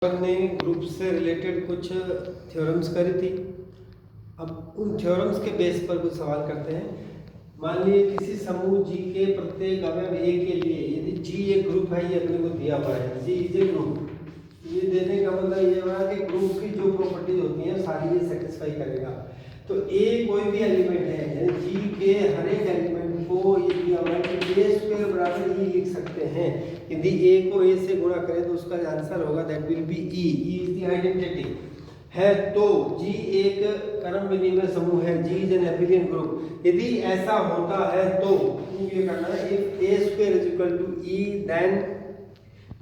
अपन ने ग्रुप से रिलेटेड कुछ थ्योरम्स करी थी। अब उन थ्योरम्स के बेस पर कुछ सवाल करते हैं। मान लीजिए किसी समूह जी के प्रत्येक अवयव ए के लिए यदि जी एक ग्रुप है, ये अपने को दिया हुआ है, जी इज ए ग्रुप। ये देने का मतलब ये हुआ कि ग्रुप की जो प्रॉपर्टीज होती हैं सारी ये सेटिस्फाई करेगा। तो ए कोई भी एलिमेंट है, यानी जी के हर एक एलिमेंट को ये दिया हुआ है कि ए स्क्वायर बराबर ई लिख सकते हैं। यदि ए को ए से गुणा करें तो उसका आंसर होगा that will be E. E is the identity है। तो जी एक क्रम विनिमय समूह है, G is an abelian group. यदि ऐसा होता है तो ये करना है, if A square is equal to E then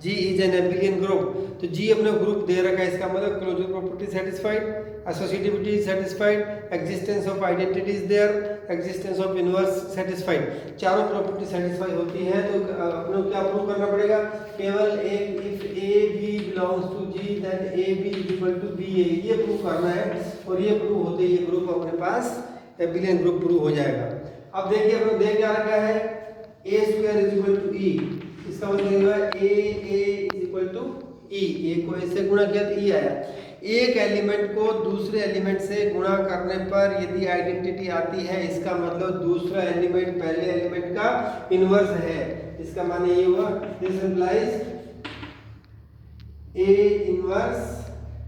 G is an abelian group. तो जी अपना ग्रुप दे रखा है, इसका मतलब closure property satisfied, associativity is satisfied, existence of identity is there, existence of inverse satisfied. चारों प्रॉपर्टी सेटिस्फाई होती है तो अपने क्या प्रूव करना पड़ेगा? केवल एक if A B belongs to G then A B is equal to B A, ये प्रूव करना है। और ये प्रूव होते ही ये ग्रुप अपने पास एबिलियन ग्रुप प्रूव हो जाएगा। अब देखिए अपने देख क्या रखा है, ए स्क्वायर इज इक्वल टू ई, इसका मतलब है ए इज इक्वल टू ई। ए को ए से गुणा किया तो ई आया। एक एलिमेंट को दूसरे एलिमेंट से गुणा करने पर यदि आइडेंटिटी आती है, इसका मतलब दूसरा एलिमेंट पहले एलिमेंट का इनवर्स है। इसका माने ये हुआ, this implies A inverse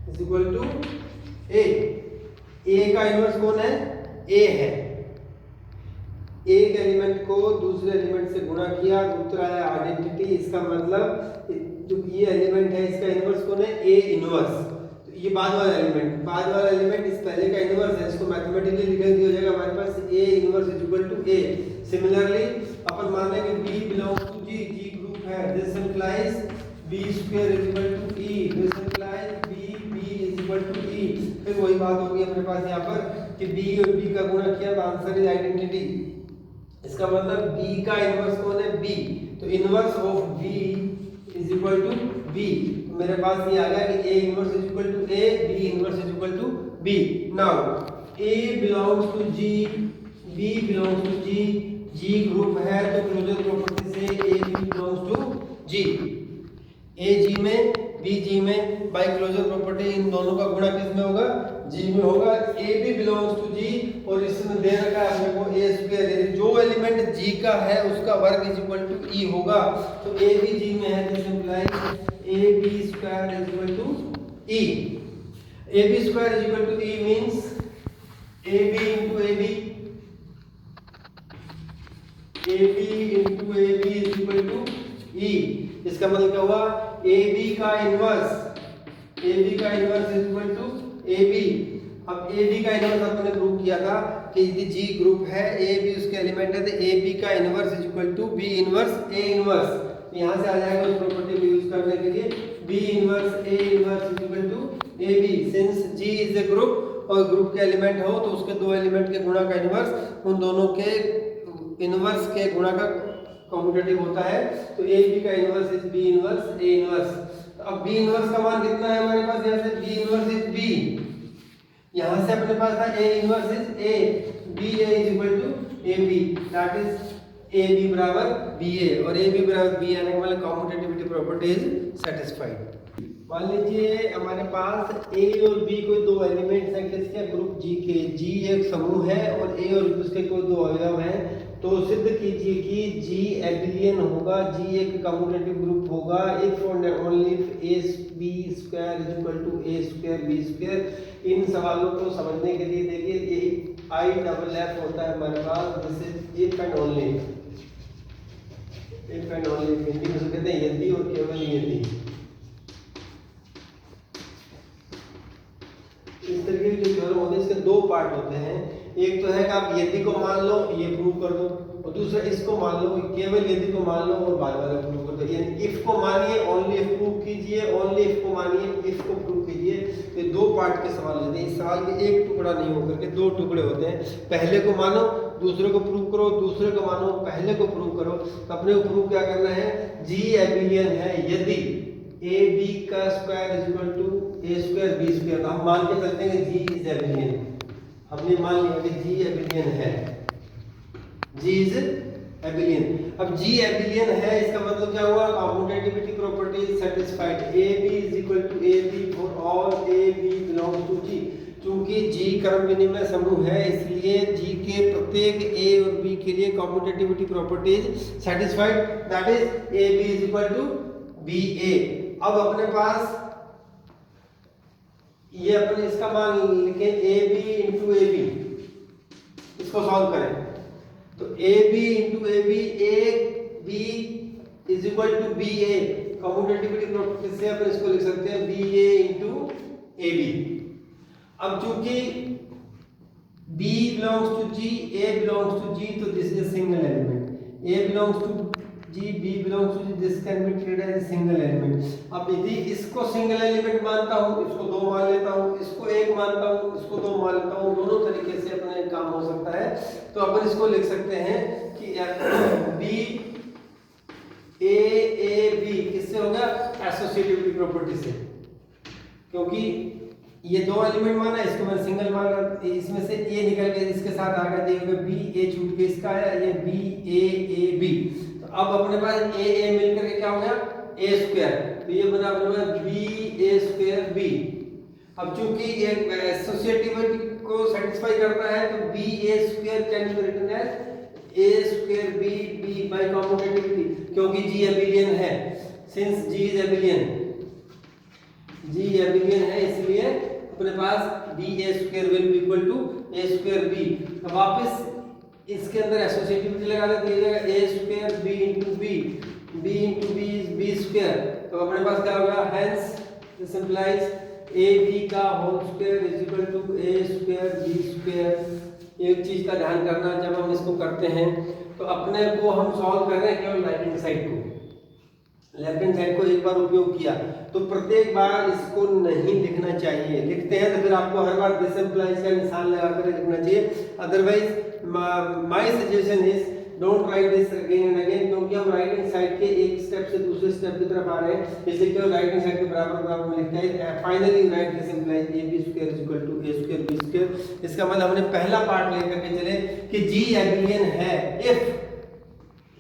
is equal to A. A का इनवर्स कौन है? ए है। एक एलिमेंट को दूसरे एलिमेंट से गुणा किया, दूसरा है आइडेंटिटी, इसका मतलब जो ये एलिमेंट है इसका इनवर्स कौन है? A inverse. तो ये बाद वाला एलिमेंट इस पहले का इनवर्स है, इसको मैथमेटिकली लिख दिया हो जाएगा हमारे पास A inverse is equal to A. Similarly अपन मान लेंगे B belongs to G, G group है, this implies B square is equal to E, this implies B is equal to E. फिर वही बात होगी अपने पास यहाँ पर कि बी और बी का गुणा किया तो आंसर इज आइडेंटिटी। इसका मतलब b का इनवर्स कौन है? b। तो inverse of b is equal to b। तो मेरे पास ये आ गया कि a inverse is equal to a, b inverse is equal to b। Now a belongs to g, b belongs to g, g group है तो क्लोजर प्रॉपर्टी से a b belongs to g। a g में b g में by closure property इन दोनों का गुणा किस में होगा? g में होगा। a b belongs to g और इसमें दे रखा है अपने को a स्क्वायर, यदि जो एलिमेंट g का है उसका वर्ग इज इक्वल टू e होगा। तो a b g में है, this implies a b square is equal to e। a b square is equal to e means a b into a b, a b into a b is equal to e। इसका मतलब क्या हुआ? a b का inverse is equal to a b। अब A B का inverse आपने prove किया था कि यदि जी ग्रुप है, ए बी उसके एलिमेंट है, तो ए बी का inverse is equal to B inverse A inverse. यहां से आ जाएगा उस प्रॉपर्टी को यूज करने के लिए B inverse A inverse is equal to A B. Since G is a group और ग्रुप के एलिमेंट हो तो उसके दो एलिमेंट के गुणा का इनवर्स उन दोनों के इनवर्स के गुणा का कॉम्यूटेटिव होता है। तो ए बी का inverse is B inverse A inverse. अब बी इनवर्स का मान कितना है हमारे पास? यहां से बी इनवर्स इज बी, यहां से अपने पास था a inverse is a, b a is equal to a b, that is a b बराबर b a और a b बराबर b आने का मतलब कॉम्यूटेटिविटी प्रॉपर्टी इज सेटिस्फाइड। मान लीजिए हमारे पास a और b कोई दो एलिमेंट्स हैं किसके? ग्रुप g के। g एक समूह है और a और उसके कोई दो अवयव हैं, तो सिद्ध कीजिए कि g एबिलियन होगा, g एक कम्यूटेटिव ग्रुप होगा इफ और only if a b square is equal to a square b square. इन सवालों को समझने के लिए देखिए ये आई डबल एफ होता है हमारे पास, this is if and only, if and only. Hindi में कहते हैं यदि और केवल यदि। इस तरीके के जो थ्योरम होते हैं इसके दो पार्ट होते हैं। एक तो है कि आप यदि को मान लो ये प्रूव कर दो, और दूसरा इसको मान लो केवल यदि को मान लो और बाद वाला प्रूव कर दो। यानी इफ को मानिए ओनली इफ प्रूव कीजिए, ओनली इफ को मानिए इफ को प्रूव कीजिए। ये दो पार्ट के सवाल होते हैं। इस सवाल के एक टुकड़ा नहीं होकर के दो टुकड़े होते हैं। पहले को मानो दूसरे को प्रूव करो, दूसरे को मानो पहले को प्रूव करो। तो अपने को प्रूव क्या करना है? जी एबिलियन है यदि ए बी का square is equal to A square B square. हम मान के चलते हैं जी इज एबिलियन। हमने मान लिया कि जी एबिलियन है, जी इज एबिलियन। अब जी एबिलियन है इसका मतलब क्या हुआ? कॉम्यूटेटिविटी property is satisfied. AB is equal to AB for all AB belongs to G. चूंकि G क्रम विनिमय समूह है इसलिए G के प्रत्येक A और B के लिए commutativity property is satisfied. That is AB is equal to BA. अब अपने पास ये अपन इसका मान लिखें AB into AB, इसको सॉल्व करें तो AB into AB AB is equal to BA. Commutativity property से अपन इसको लिख सकते हैं BA into AB. अब चूंकि B belongs to G, A belongs to G, तो this is a single element. A belongs to G, B belongs to G, this can be treated as a single element. अब यदि इसको single element मानता हूँ, इसको 2 मान लेता हूँ, इसको 1 मानता हूँ, इसको 2 मान लेता हूँ, दोनों तरीके से अपने काम हो सकता है. तो अपन इसको लिख सकते हैं कि B A B किससे होगा? एसोसिएटिविटी प्रॉपर्टी से. क्योंकि ये 2 एलिमेंट माना, इसको मैं सिंगल मान रहा, इसमें से A निकल के इसके साथ आ गया, देखोगे B A छूट के इसका आया, ये B A B. अब अपने पास A मिलकर के क्या हो गया? A square. तो ये बना अपने पास B A स्क्वायर B. अब चूंकि ये एसोसिएटिविटी को सेटिस्फाई करता है तो B A square can be written as A square B B by commutativity, क्योंकि G एबिलियन है. Since G is abelian, G abelian है, इसलिए अपने पास B A square will be equal to A square B. अब वापस इसके अंदर एसोसिएटिविटी लगा देते हैं, A square B into B, B into B is B square. तो अपने पास क्या होगा? हेंस दिस इंप्लाइज AB का whole square is equal to A square B square. एक चीज का ध्यान करना, जब हम इसको करते हैं तो अपने को हम सॉल्व कर रहे हैं केवल राइट हैंड साइड को, लेफ्ट हैंड साइड को एक बार उपयोग किया तो प्रत्येक बार इसको नहीं लिखना चाहिए. लिखते हैं तो फिर आपको हर बार दिस इंप्लाइज का निशान लगाकर लिखना चाहिए. Otherwise my suggestion is don't write this again and again, क्योंकि हम राइट हैंड साइड के एक स्टेप से दूसरे स्टेप की तरफ आ रहे हैं, इसलिए केवल राइट हैंड साइड के बराबर बराबर में लिखते हैं. Finally right this implies AB square is equal to A square B square. इसका मतलब हमने पहला पार्ट लेकर के चले कि G एबिलियन है if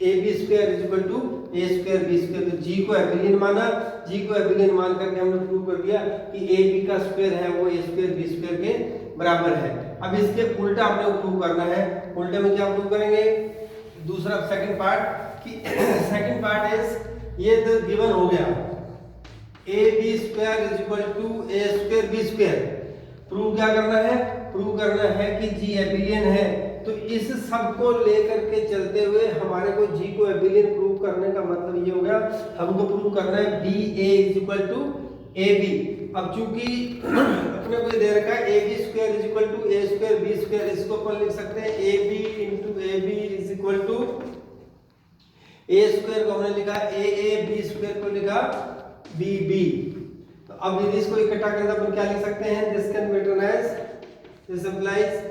AB square is equal to A square B square. तो G को एबिलियन माना, G को एबिलियन मान करके हमने प्रूव कर दिया कि AB का स्क्वायर है वो A स्क्वायर B स्क्वायर के बराबर है. अब इसके उल्टा आपने प्रूव करना है. उल्टे में क्या प्रूव करेंगे? दूसरा सेकंड पार्ट कि सेकंड पार्ट इज ये तो गिवन हो गया AB square is equal to A square B square. Prove क्या करना है? प्रूव करना है कि G एबिलियन है. तो इस सब को लेकर के चलते हुए हमारे को G को एबिलियन प्रूव करने का मतलब ये हो गया, हमको प्रूव करना है BA is equal to AB. अब चूंकि अपने को दे रखा है AB square is equal to A square B square, इसको अपन लिख सकते हैं AB into AB is equal to A square को हमने लिखा AA, B स्क्वायर को लिखा BB. तो अब यदि इसको इकट्ठा करें तो अपन क्या लिख सकते हैं? This can be written as, this implies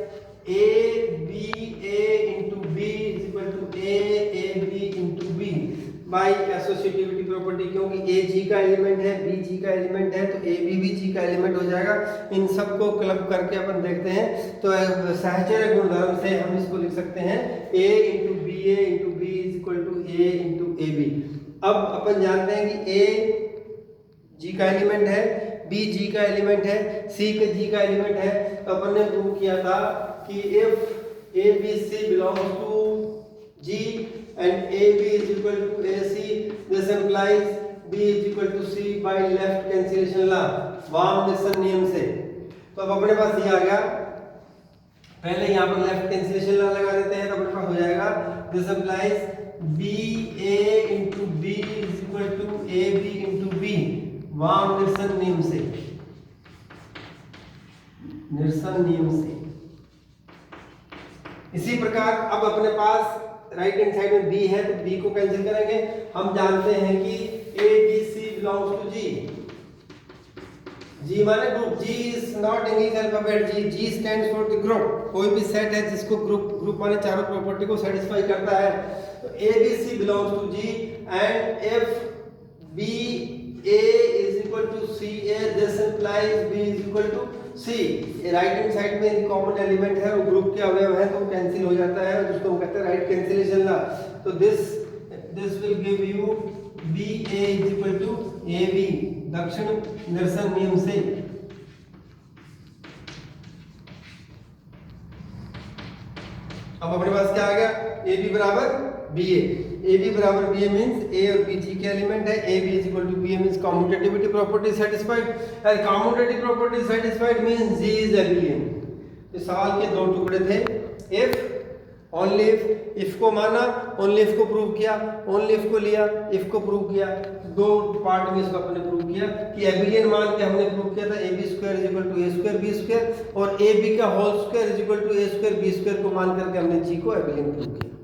ABA into B is equal to AAB into B by associativity property. क्योंकि A G का एलिमेंट है, B G का एलिमेंट है, तो AB भी G का एलिमेंट हो जाएगा. इन सब को क्लब करके अपन देखते हैं तो सहचर्य गुणधर्म से हम इसको लिख सकते हैं A into BA into B is equal to A into AB. अब अपन जानते हैं कि A G का एलिमेंट है, B G का एलिमेंट है, C का G का एलिमेंट है. तो अपन ने प्रूव किया था कि if ABC belongs to G and AB is equal to AC, this implies B is equal to C by left cancellation law, वाम-निशन नियम से. तो अब अपने पास ये आ गया. पहले यहाँ पर लेफ्ट कैंसिलेशन लॉ लगा देते हैं तो अपने पास हो जाएगा this implies BA into B is equal to AB into B, वाम-निशन नियम से, निरसन नियम से. इसी प्रकार अब अपने पास राइट हैंड साइड में B है तो B को कैंसिल करेंगे. हम जानते हैं कि ABC belongs to G. G माने group. G is not English alphabet. G stands for the group. कोई भी सेट है जिसको ग्रुप माने चारों प्रॉपर्टी को सेटिस्फाई करता है. तो ABC belongs to G and if BA is equal to CA, this implies B is equal to C. Right hand side में कॉमन एलिमेंट है और ग्रुप के अवयव है तो कैंसिल हो जाता है, जिसको हम कहते हैं राइट कैंसिलेशन लॉ. तो this will give you B A is equal to A B दक्षिण निरसन नियम से अब अपने पास क्या आ गया, ए बी बराबर बी ए बी बराबर बी ए मीन्स ए और बी जी के एलिमेंट है, A B is equal to B A means commutativity property satisfied, and commutative property satisfied means G is abelian. इस सवाल के दो टुकड़े थे, इफ ओनली इफ को माना, ओनली इफ को प्रूव किया, ओनली इफ को लिया, इफ को प्रूव किया। दो पार्ट में इसको अपने प्रूव किया कि एबिलियन मान के हमने प्रूव किया था A B square is equal to A square B square, और ए बी का whole square is equal to A square B square को मान करके हमने जी को एबिलियन प्रूव किया।